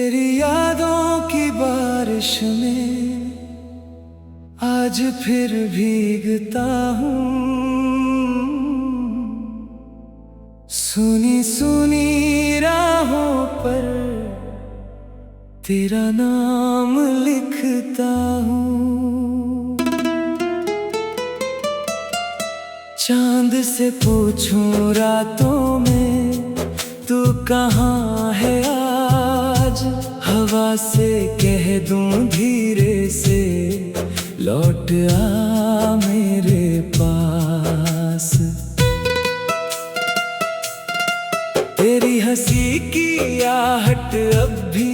तेरी यादों की बारिश में आज फिर भीगता हूँ। सुनी सुनी राहों पर तेरा नाम लिखता हूँ। चांद से पूछूं रातों में तू कहाँ है आज, हवा से कह दूं धीरे से लौट आ मेरे पास। तेरी हंसी की आहट अब भी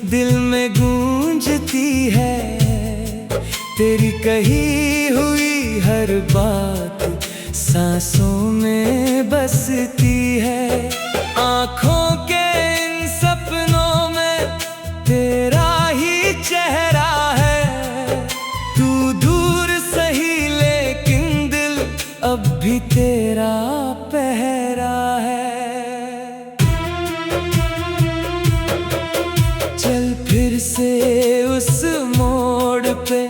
दिल में गूंजती है, तेरी कही हुई हर बात सांसों में बसती है। आँखों के इन सपनों में तेरा ही चेहरा है, तू दूर सही लेकिन दिल अब भी तेरा पहरा है। चल फिर से उस मोड़ पे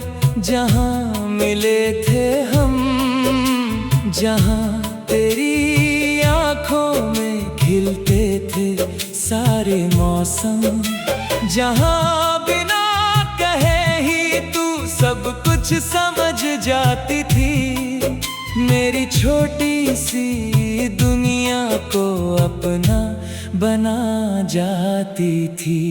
जहाँ मिले थे हम, जहाँ तेरी आँखों में खिलते थे सारे मौसम, जहाँ बिना कहे ही तू सब कुछ समझ जाती थी। मेरी छोटी सी दुनिया को अपना बना जाती थी।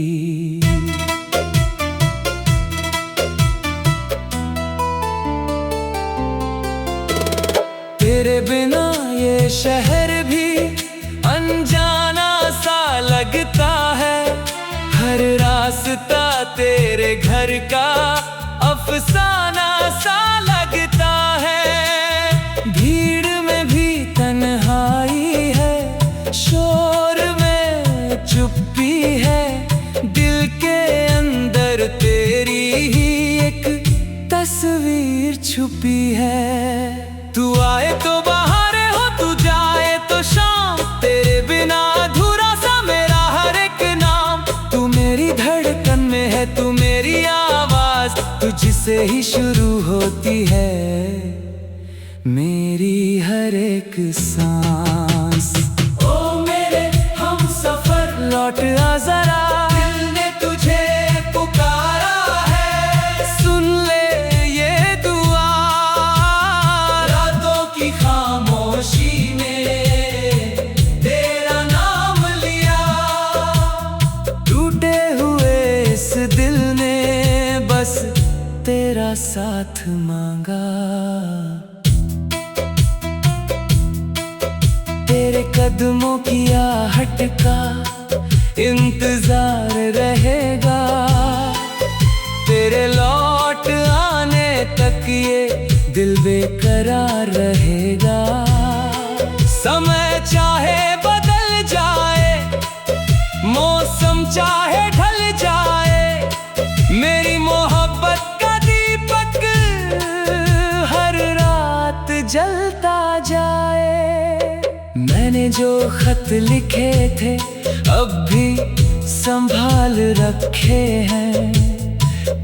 तेरे बिना ये शहर भी अनजाना सा लगता है, हर रास्ता तेरे घर का अफसाना सा लगता है। भीड़ में भी तन्हाई है, शोर में चुप्पी है, दिल के अंदर तेरी ही एक तस्वीर छुपी है। तू आए तो बाहर हो, तू जाए तो शाम, तेरे बिना अधूरा सा मेरा हर एक नाम। तू मेरी धड़कन में है, तू मेरी आवाज, तुझसे ही शुरू होती है मेरी हर एक सांस। ओ मेरे हम सफर लौट आ जरा, दिल ने तुझे पुकारा है, सुन ले ये दुआ। रातों की खामोशी में तेरा नाम लिया, टूटे हुए इस दिल ने बस तेरा साथ मांगा। तेरे कदमों की आहट का इंतजार रहेगा, तेरे लौट आने तक ये दिल बेकरार रहेगा। समय चाहे बदल जाए, मौसम चाहे ढल जाए, मेरी मोहब्बत का दीपक हर रात जलता जाए। मैंने जो खत लिखे थे अब भी संभाल रखे हैं,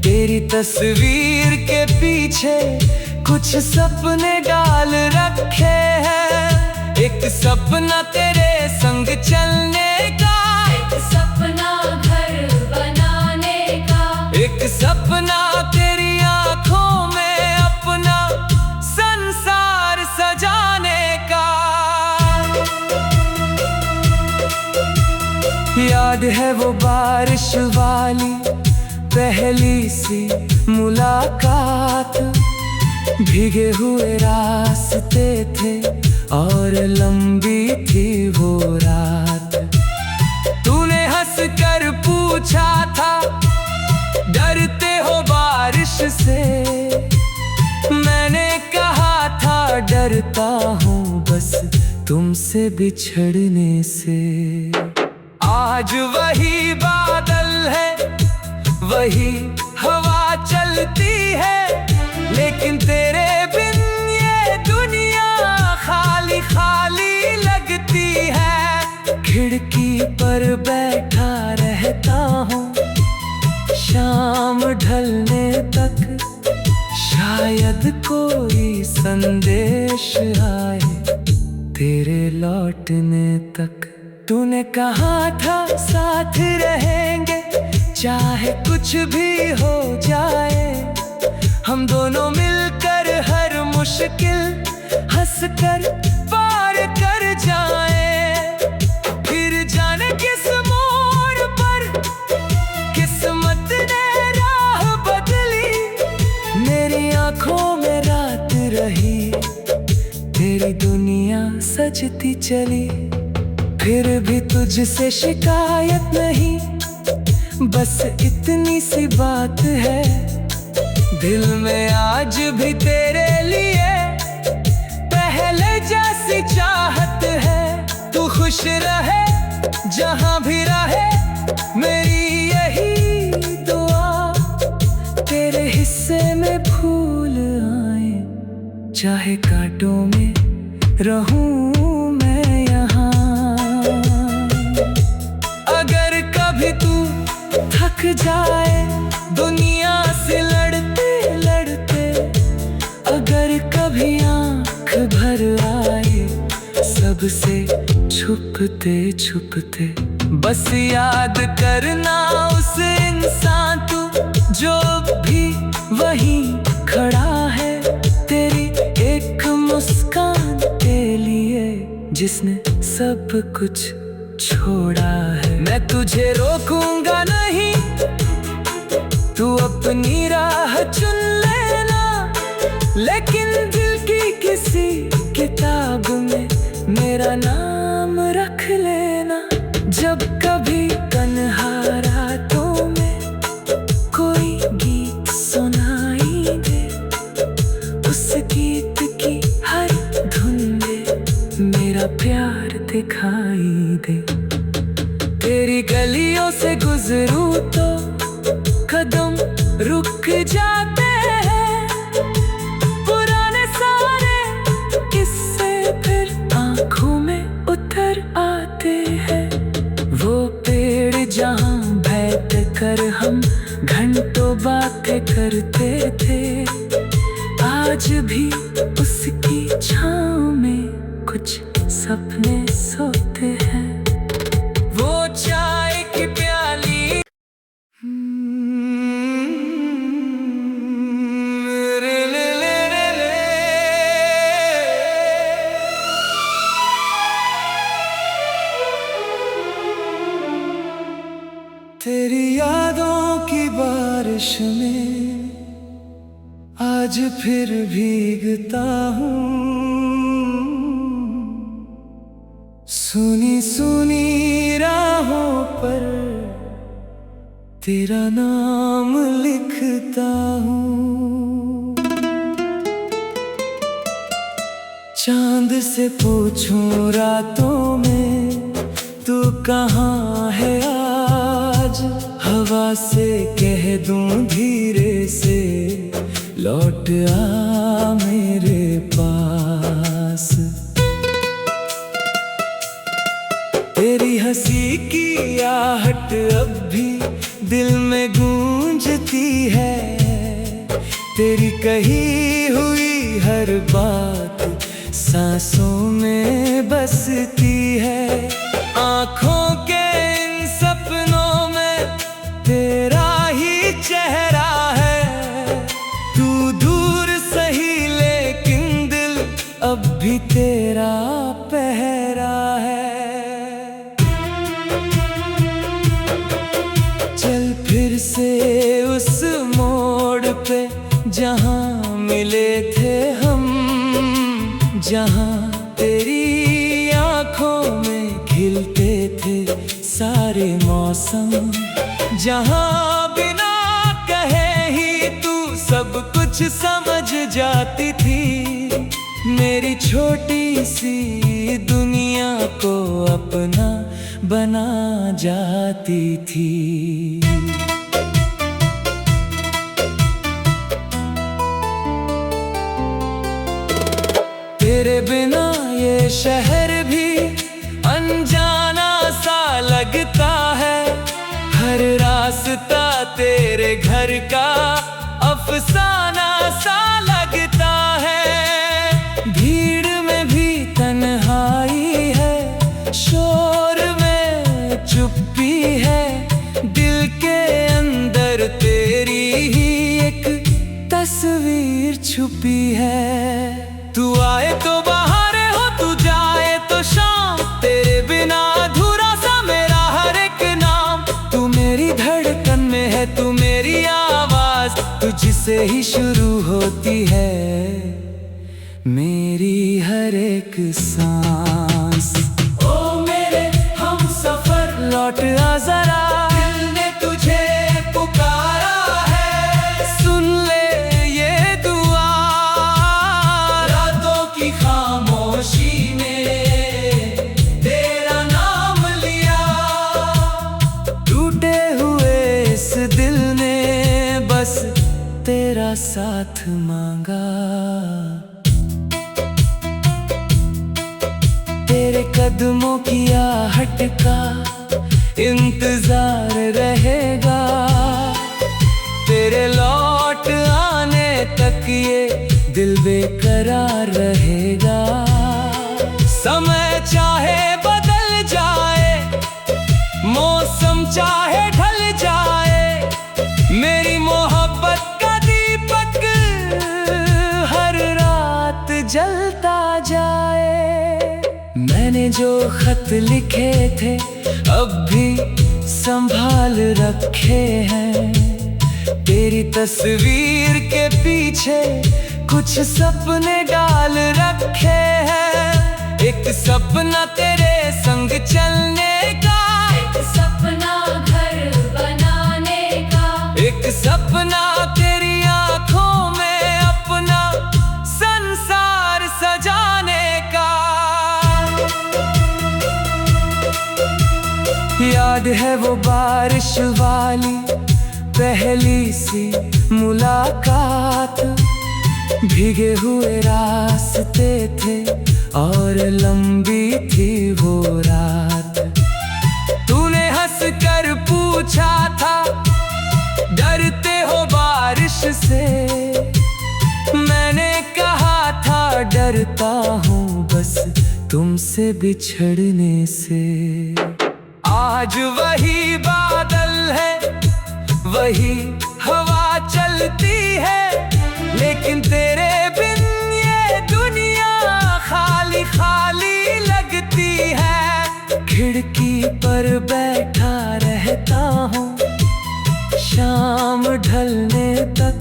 तेरी तस्वीर के पीछे कुछ सपने डाल रखे हैं। एक सपना तेरे संग चलने का, एक सपना घर बनाने का, एक सपना तेरी आँखों में अपना संसार सजाने का। याद है वो बारिश वाली पहली सी मुलाकात, भीगे हुए रास्ते थे और लंबी थी वो रात। तूने हंस कर पूछा था डरते हो बारिश से, मैंने कहा था डरता हूँ बस तुमसे बिछड़ने से। आज वही बादल है, वही हवा चलती है, लेकिन तेरे बिन ये दुनिया खाली खाली लगती है। खिड़की पर बैठा रहता हूँ, संभलने तक शायद कोई संदेश आए तेरे लौटने तक। तूने कहा था साथ रहेंगे चाहे कुछ भी हो जाए, हम दोनों मिलकर हर मुश्किल हंसकर पार कर जाए। फिर जाने किस मोड़ पर किस्मत ने राह बदली, मेरी आंखों में रात रही, तेरी दुनिया सजती चली। फिर भी तुझसे शिकायत नहीं, बस इतनी सी बात है, दिल में आज भी तेरे लिए पहले जैसी चाहत है। तू खुश रहे जहां भी रहे, मेरी यही दुआ, तेरे हिस्से में फूल आए चाहे कांटों में रहूं मैं यहाँ। अगर कभी तू थक जाए दुनिया से लड़ते लड़ते, अगर कभी आँख भर आए सबसे छुपते छुपते, बस याद करना उस इंसान तू जो भी वहीं खड़ा है, तेरी एक मुस्कान के लिए जिसने सब कुछ छोड़ा है। मैं तुझे रोकूंगा नहीं, तू अपनी राह चुन लेना, लेकिन दिल की किसी किताब में मेरा नाम रख लेना। जब कभी तन्हा रातों में कोई गीत सुनाई दे, उस गीत की हर धुन में मेरा प्यार दिखाई दे। तेरी गलियों से गुजरूं तो कदम रुक जाते हैं, पुराने सारे किस्से फिर आंखों में उतर आते हैं। वो पेड़ जहां बैठ कर हम घंटों बातें करते थे, आज भी उसकी छांव में कुछ सपने सोते हैं। वो चाय की प्याली तेरी यादों की बारिश में आज फिर भीगता हूँ, सुनी सुनी राहों पर तेरा नाम लिखता हूँ। चांद से पूछूं रातों में तू कहाँ है आज, हवा से कह दूं धीरे से लौट आ मेरे पास। तेरी हंसी की आहट अब भी दिल में गूंजती है, तेरी कही हुई हर बात सांसों में बसती है। आँखों के इन सपनों में तेरा ही चेहरा है, तू दूर सही लेकिन दिल अब भी तेरा पहरा है। चल फिर से उस मोड़ पे जहाँ मिले थे हम, जहाँ तेरी आँखों में खिलते थे सारे मौसम, जहाँ बिना कहे ही तू सब कुछ समझ जाती थी। मेरी छोटी सी दुनिया को अपना बना जाती थी। तेरे बिना ये शहर भी अनजाना सा लगता है, हर रास्ता तेरे घर का अफसाना सा लगता है। भीड़ में भी तन्हाई है, शोर में चुप्पी है, दिल के अंदर तेरी ही एक तस्वीर छुपी है। तू आए तो बाहर हो, तू जाए तो शाम, तेरे बिना अधूरा सा मेरा हर एक नाम। तू मेरी धड़कन में है, तू मेरी आवाज, तुझसे ही शुरू होती है मेरी हर एक सांस। ओ मेरे हम सफर लौट आ जरा, दिल ने तुझे पुकारा है। सुन ले ये दुआ, रातों की खामोशी में तेरा नाम लिया। टूटे हुए इस दिल ने बस तेरा साथ मांगा। तेरे कदमों की आहट का इंतजार रहेगा, तेरे लौट आने तक ये दिल बेकरार रहेगा। समय चाहे बदल जाए, मौसम चाहे ढल जाए, मेरी मोहब्बत का दीपक हर रात जलता जाए। मैंने जो खत लिखे थे अब भी संभाल रखे हैं, तेरी तस्वीर के पीछे कुछ सपने डाल रखे हैं। एक सपना तेरे संग चलने का, एक सपना घर बनाने का, एक सपना तेरी आंखों में अपना संसार सजाने का। याद है वो बारिश वाली पहली सी मुलाकात, भीगे हुए रास्ते थे और लंबी थी वो रात। तूने हंस कर पूछा था, डरते हो बारिश से? मैंने कहा था डरता हूँ बस तुमसे बिछड़ने से। आज वही बादल है, वही हवा चलती है, लेकिन तेरे बिन ये दुनिया खाली खाली लगती है। खिड़की पर बैठा रहता हूँ शाम ढलने तक,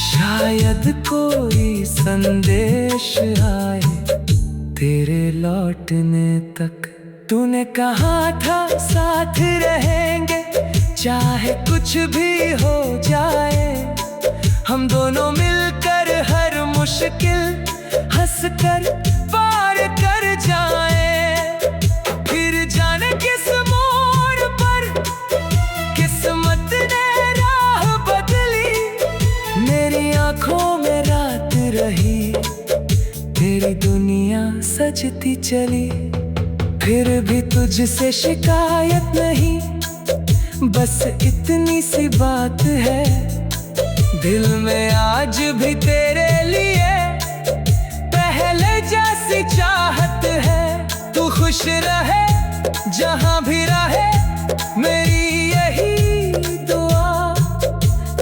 शायद कोई संदेश आए तेरे लौटने तक। तूने कहा था साथ रहेंगे चाहे कुछ भी हो जाए, हम दोनों मिलकर हर मुश्किल हंसकर पार कर जाए। फिर जाने किस मोड़ पर किस्मत ने राह बदली, मेरी आंखों में रात रही, तेरी दुनिया सजती चली। फिर भी तुझसे शिकायत नहीं, बस इतनी सी बात है, दिल में आज भी तेरे लिए पहले जैसी चाहत है। तू खुश रहे जहां भी रहे, मेरी यही दुआ।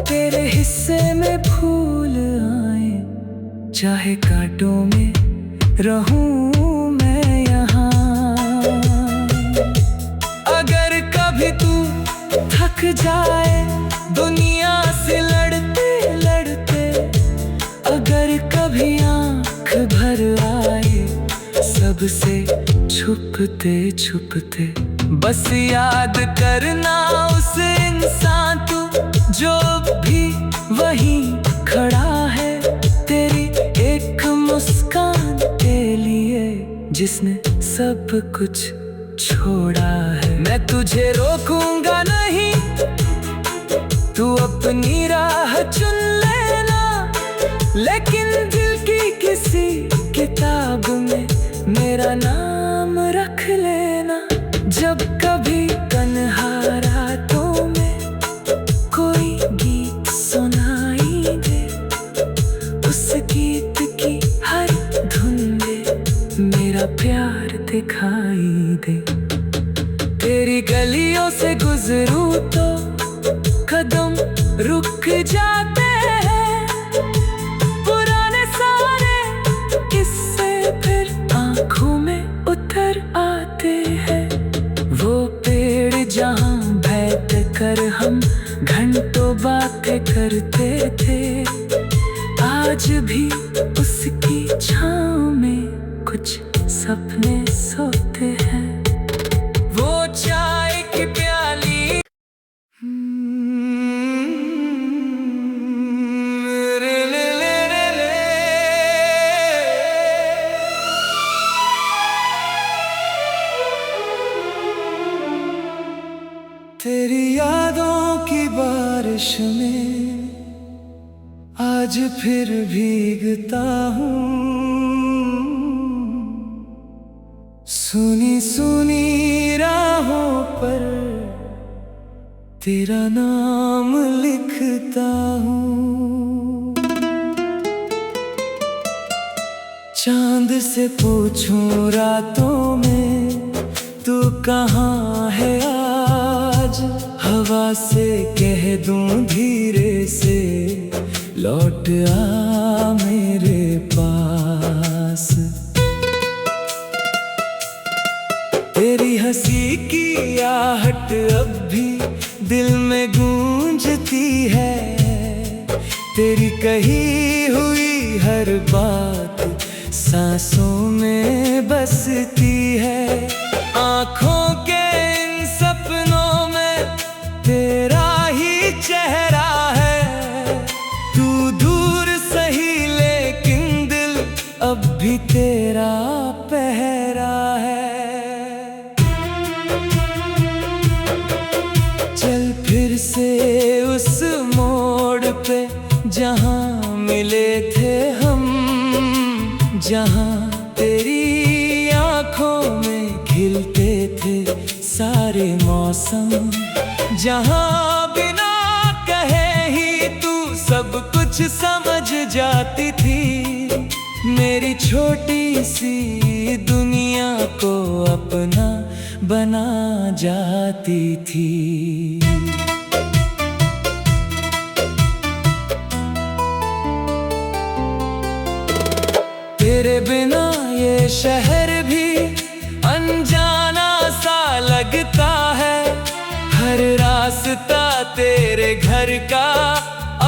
तेरे हिस्से में फूल आए, चाहे कांटों में रहूं मैं यहाँ। अगर कभी तू थक जाए दुनिया से लड़ते लड़ते, अगर कभी आँख भर आए सबसे छुपते छुपते, बस याद करना उस इंसान तू जो भी वहीं खड़ा है, तेरी एक मुस्कान के लिए जिसने सब कुछ छोड़ा है। मैं तुझे रोकूंगा नहीं, तू अपनी राह चुन लेना, लेकिन दिल की किसी किताब में मेरा नाम रख लेना। जब कभी तन्हा रातों जाते हैं पुराने सारे किस्से, फिर आंखों में उतर आते हैं। वो पेड़ जहाँ बैठ कर हम घंटों बातें करते थे, आज भी उसकी छाँव में कुछ सपने सोते हैं। वो चाय की प्याली तेरी यादों की बारिश में आज फिर भीगता हूँ। सुनी सुनी राहों पर तेरा नाम लिखता हूँ। चांद से पूछूं रातों में तू कहाँ है आज, हवा से कह दूं धीरे से लौट आ मेरे पास। तेरी हंसी की आहट अब भी दिल में गूंजती है, तेरी कही हुई हर बात सांसों में बसती है। आँखों के इन सपनों में तेरा ही चेहरा है, तू दूर सही लेकिन दिल अब भी तेरा पहरा है। चल फिर से उस मोड़ पे जहाँ मिले थे हम, जहाँ तेरी आँखों में खिलते थे सारे मौसम, जहाँ बिना कहे ही तू सब कुछ समझ जाती थी। मेरी छोटी सी दुनिया को अपना बना जाती थी। तेरे बिना ये शहर भी अनजाना सा लगता है, हर रास्ता तेरे घर का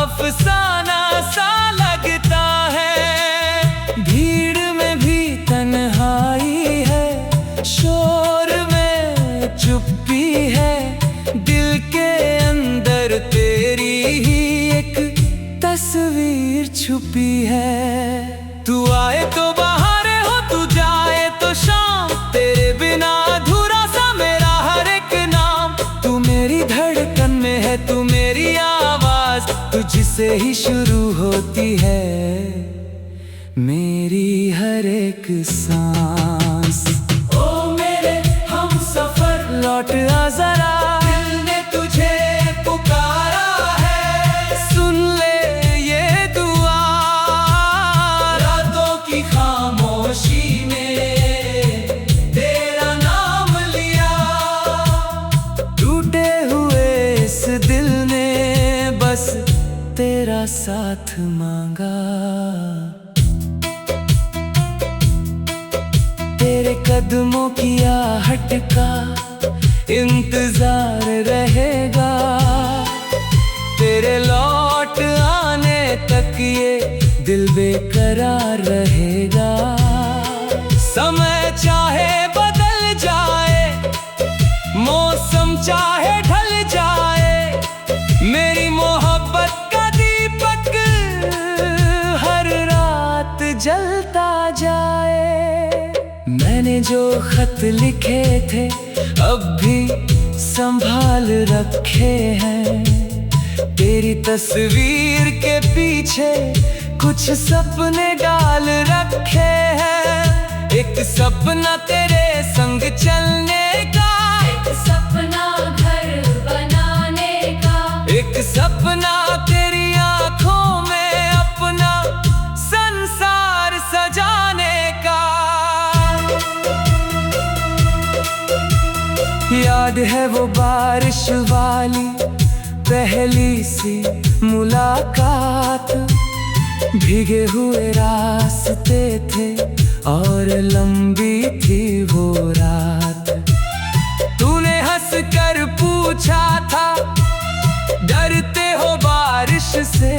अफसाना सा लगता है। भीड़ में भी तन्हाई है, शोर में चुप्पी है, दिल के अंदर तेरी ही एक तस्वीर छुपी है। तू आए तो बाहर हो, तू जाए तो शाम, तेरे बिना अधूरा सा मेरा हर एक नाम। तू मेरी धड़कन में है, तू मेरी आवाज, तुझसे ही शुरू होती है मेरी हर एक सांस। ओ मेरे हमसफर लौट आ जरा, दिल ने तुझे पुकारा है, सुन ले ये दुआ। रातों की खामोशी में तेरा नाम लिया, टूटे हुए इस दिल ने बस तेरा साथ मांगा। तेरे कदमों की आहट का इंतजार रहेगा, तेरे लौट आने तक ये दिल बेकरार रहेगा। समय चाहे बदल जाए, मौसम चाहे ढल जाए, मेरी मोहब्बत का दीपक हर रात जलता जाए। मैंने जो खत लिखे थे अब भी संभाल रखे हैं, तेरी तस्वीर के पीछे कुछ सपने डाल रखे हैं। एक सपना तेरे संग चलने का, एक सपना घर बनाने का, एक सपना तेरी आँखों में अपना संसार सजाने का। याद है वो बारिश वाली पहली सी मुलाकात, भीगे हुए रास्ते थे और लंबी थी वो रात। तूने हंस कर पूछा था, डरते हो बारिश से?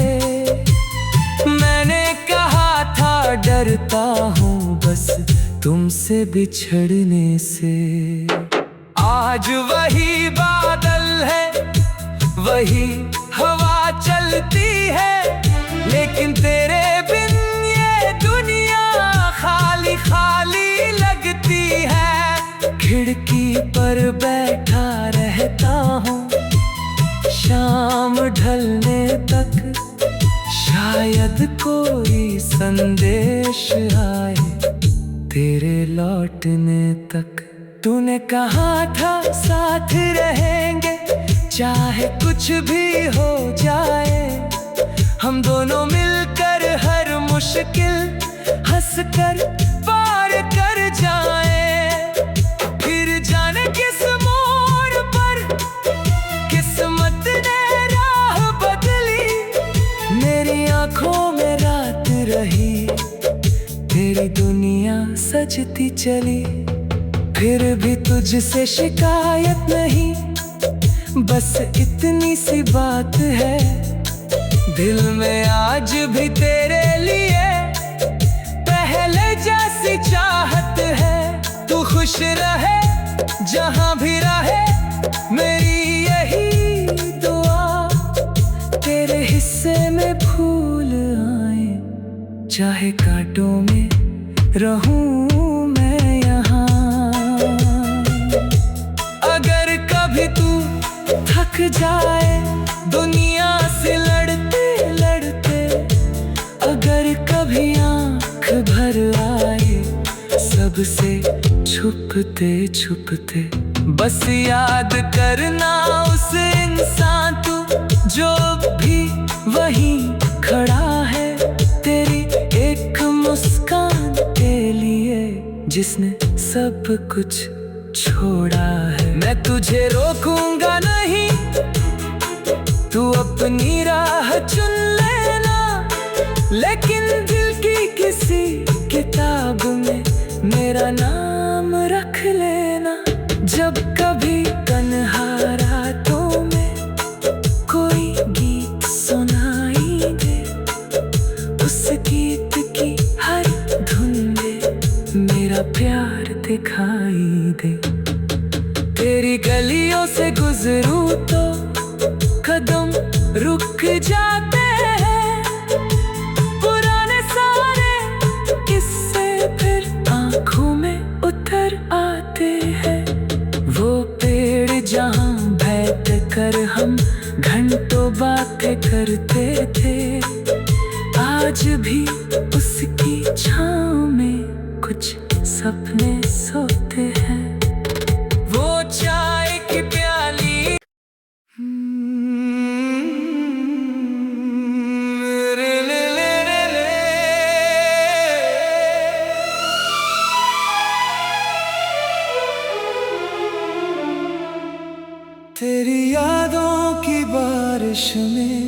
मैंने कहा था, डरता हूँ बस तुमसे बिछड़ने से। आज वही बादल है, वही हवा चलती है, लेकिन तेरे बिन ये दुनिया खाली खाली लगती है। खिड़की पर बैठा रहता हूँ शाम ढलने तक, शायद कोई संदेश आए तेरे लौटने तक। तूने कहा था साथ रहेंगे चाहे कुछ भी हो जाए, हम दोनों मिलकर हर मुश्किल हंसकर पार कर जाए। फिर जाने किस मोड़ पर किस्मत ने राह बदली, मेरी आंखों में रात रही, तेरी दुनिया सजती चली। फिर भी तुझसे शिकायत नहीं, बस इतनी सी बात है, दिल में आज भी तेरे लिए पहले जैसी चाहत है। तू खुश रहे जहां भी रहे, मेरी यही दुआ। तेरे हिस्से में फूल आए, चाहे कांटों में रहूं मैं यहाँ। अगर कभी तू थक जाए दुनिया से लड़ते लड़ते, अगर कभी आँख भर आए सबसे छुपते छुपते, बस याद करना उस इंसान तू जो भी वहीं खड़ा है, तेरी एक मुस्कान के लिए जिसने सब कुछ छोड़ा है। मैं तुझे रोकूंगा नहीं, तू अपनी राह चुन लेना, लेकिन दिल की किसी किताब में मेरा नाम रख लेना। जब कभी तन्हा रातों में कोई गीत सुनाई दे, उस गीत की हर धुन में मेरा प्यार दिखाई दे। तेरी गलियों से गुजरूं तो कदम रुक जाते हैं, पुराने सारे किस्से फिर आंखों में उतर आते हैं। वो पेड़ जहां बैठ कर हम घंटों बातें करते थे, आज भी उसकी छांव में कुछ सपने सोते हैं। वो चाय की प्याली तेरी यादों की बारिश में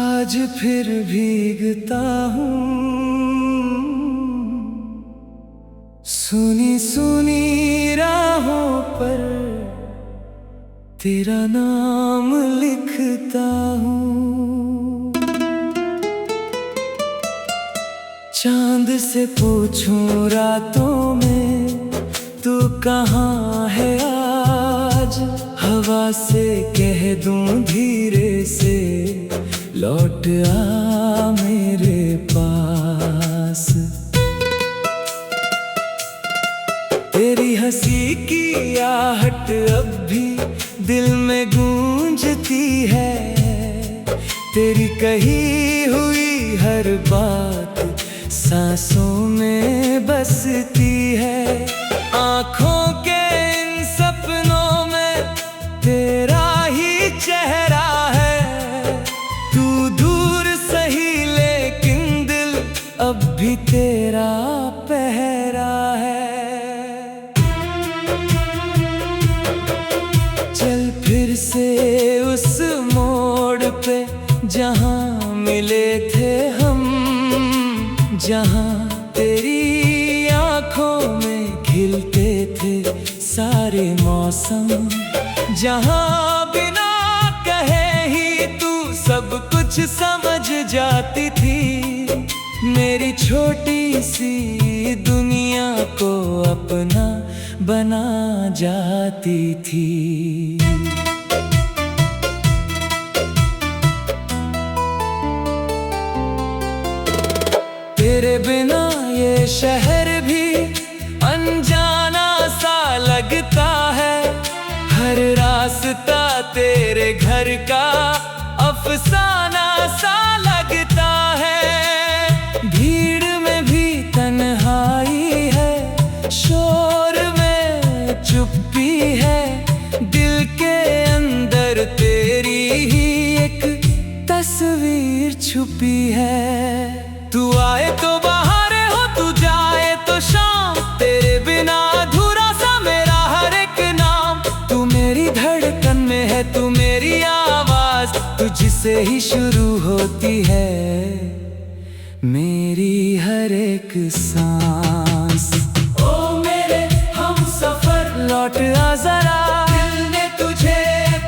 आज फिर भीगता हूँ। सुनी सुनी राहों पर तेरा नाम लिखता हूँ। चांद से पूछूं रातों में तू कहाँ है आज, हवा से कह दूं धीरे से लौट आ मेरे पास। तेरी हंसी की आहट अब भी दिल में गूंजती है, तेरी कही हुई हर बात सांसों में बसती है। आँखों के इन सपनों में तेरा ही चेहरा है, तू दूर सही लेकिन दिल अब भी तेरा पहरा है। चल फिर से उस मोड़ पे जहाँ मिले थे हम, जहाँ तेरी आंखों में खिलते थे सारे मौसम, जहाँ बिना कहे ही तू सब कुछ समझ जाती थी, मेरी छोटी सी दुनिया को अपना बना जाती थी। तेरे बिना ये शहर भी अनजाना सा लगता है, हर रास्ता तेरे घर का अफसाना सा लगता है। भीड़ में भी तन्हाई है, शोर में चुप्पी है, दिल के अंदर तेरी ही एक तस्वीर छुपी है। तू आए तो बाहर हो, तू जाए तो शाम, तेरे बिना अधूरा सा मेरा हर एक नाम। तू मेरी धड़कन में है, तू मेरी आवाज, तुझसे ही शुरू होती है मेरी हर एक सांस। ओ मेरे हम सफर लौट आ जरा, दिल ने तुझे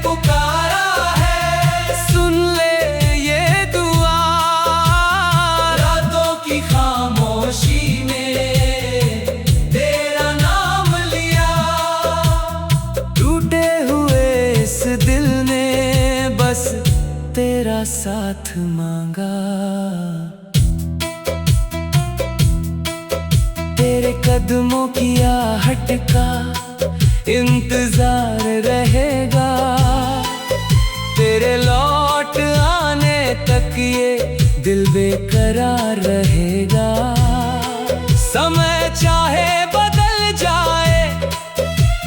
पुकारा है, सुन ले ये दुआ। रातों की खामोशी में तेरा नाम लिया, टूटे हुए इस दिल ने बस तेरा साथ मांगा। तेरे कदमों की आहट का इंतजार रहेगा, तेरे लौट आने तक ये दिल बेकरार रहेगा। समय चाहे बदल जाए,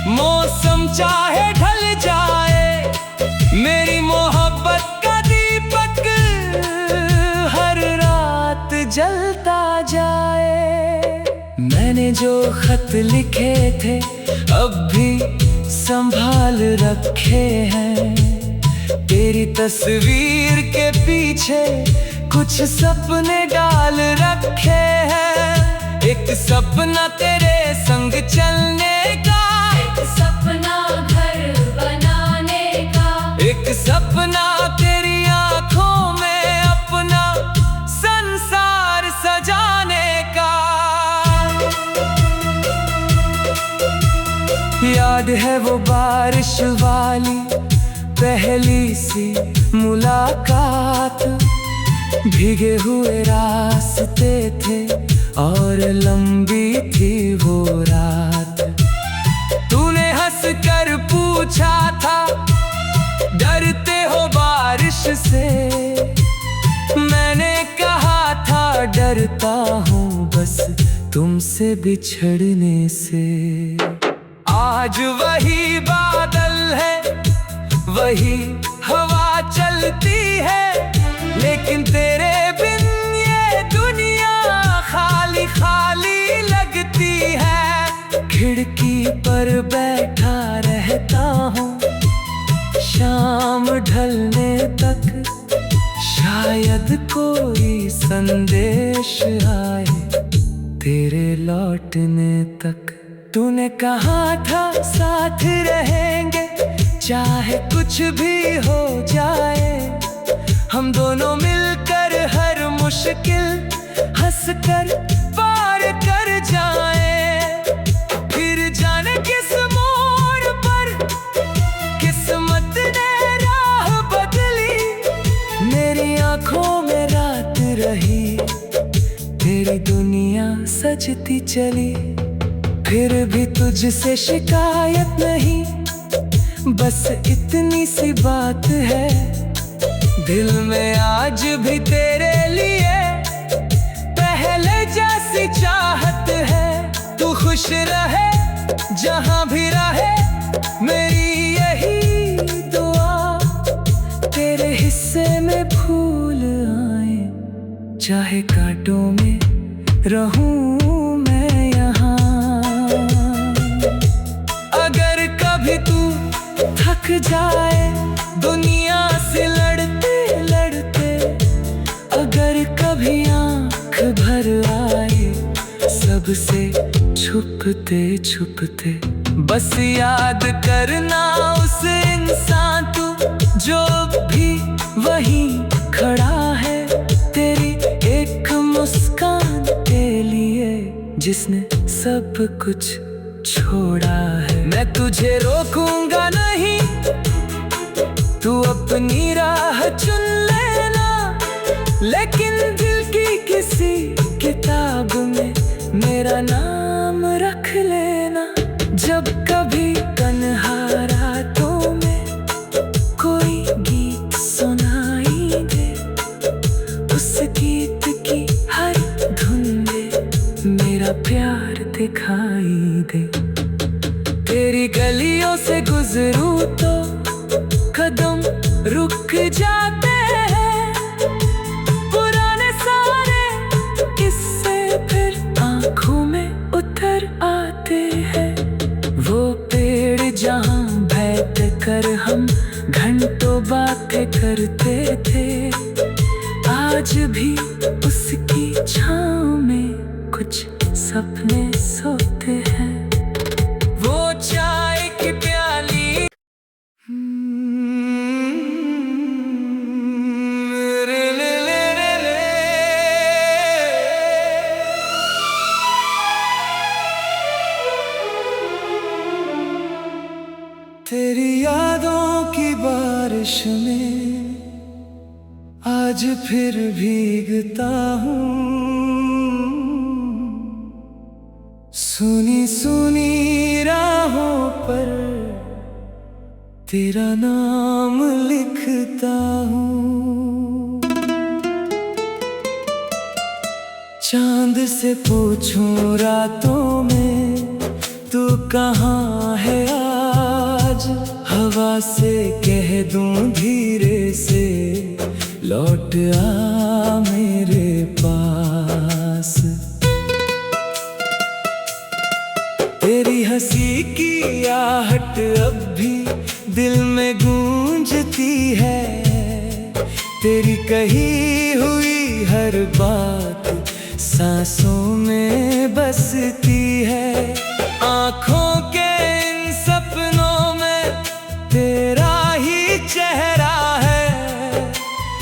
मौसम चाहे ढल जाए, मेरी मोहब्बत का दीपक हर रात जलता जाए। मैंने जो खत लिखे थे अब भी संभाल रखे हैं, तेरी तस्वीर के पीछे कुछ सपने डाल रखे हैं। एक सपना तेरे संग चलने का, एक सपना घर बनाने का, एक सपना तेरी आंखों में अपना संसार सजाने का। याद है वो बारिश वाली पहली सी मुलाकात, भीगे हुए रास्ते थे और लंबी थी वो रात। तूने हंस कर पूछा था, डरते हो बारिश से? मैंने कहा था डरता हूँ बस तुमसे बिछड़ने से। आज वही बादल है, वही हवा चलती है, लेकिन तेरे बिन ये दुनिया खाली खाली लगती है। खिड़की पर बैठा रहता हूँ शाम ढलने तक, शायद कोई संदेश आए तेरे लौटने तक। तूने कहा था साथ रहेंगे चाहे कुछ भी हो जाए, हम दोनों मिलकर हर मुश्किल हंसकर पार कर जाए। फिर जाने किस मोड़ पर किस्मत ने राह बदली, मेरी आंखों में रात रही, तेरी दुनिया सजती चली। फिर भी तुझसे शिकायत नहीं, बस इतनी सी बात है, दिल में आज भी तेरे लिए पहले जैसी चाहत है। तू खुश रहे जहां भी रहे, मेरी यही दुआ। तेरे हिस्से में फूल आए, चाहे कांटों में रहूं मैं यहाँ। अगर कभी तू थक जाए, दुनिया सबसे छुपते छुपते। बस याद करना उस इंसान तू जो भी वहीं खड़ा है, तेरी एक मुस्कान के लिए जिसने सब कुछ छोड़ा है। मैं तुझे रोकूंगा नहीं, तू अपनी राह चुन लेना, लेकिन दिल की किसी किताब में मेरा नाम रख लेना। जब कभी तन्हा रातों में कोई गीत सुनाई दे, उस गीत की हर धुन में मेरा प्यार दिखाई दे। तेरी गलियों से गुजरूं तो कदम रुक जाते हैं, पुराने सारे किस्से फिर आंखों में उतर आते हैं। वो पेड़ जहाँ बैठ कर हम घंटों बातें करते थे, आज भी उसकी छाँव में कुछ सपने सोते हैं। वो चाय की प्याली तेरी यादों की बारिश में आज फिर भीगता हूँ। सुनी सुनी राहों पर तेरा नाम लिखता हूँ। चांद से पूछूं रातों में तू कहाँ है आज, हवा से कह दूं धीरे से लौट आ मेरे पास। तेरी हंसी की आहट अब भी दिल में गूंजती है, तेरी कही हुई हर बात सांसों में बसती है। आँखों के इन सपनों में तेरा ही चेहरा है,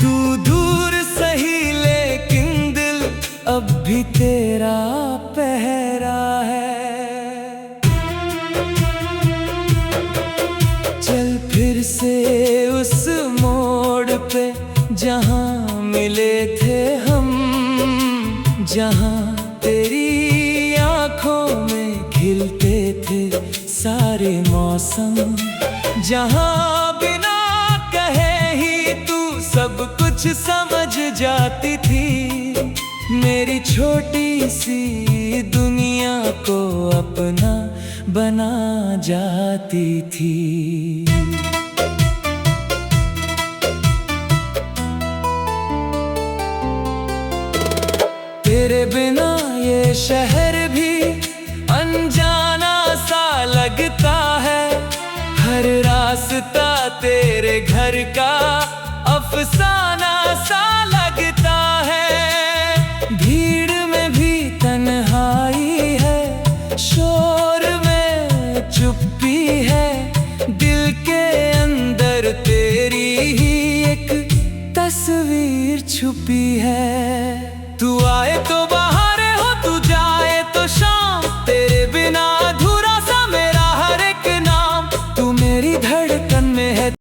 तू दूर सही लेकिन दिल अब भी तेरा पहरा है। चल फिर से उस मोड़ पे जहाँ मिले थे हम, जहाँ तेरी आँखों में खिलते थे सारे मौसम, जहाँ बिना कहे ही तू सब कुछ समझ जाती थी। मेरी छोटी सी दुनिया को अपना बना जाती थी। तेरे बिना ये शहर भी अनजाना सा लगता है, हर रास्ता तेरे घर का अफसाना सा लगता है। भीड़ में भी तन्हाई है, शोर में चुप्पी है, दिल के अंदर तेरी ही एक तस्वीर छुपी है। तू आए तो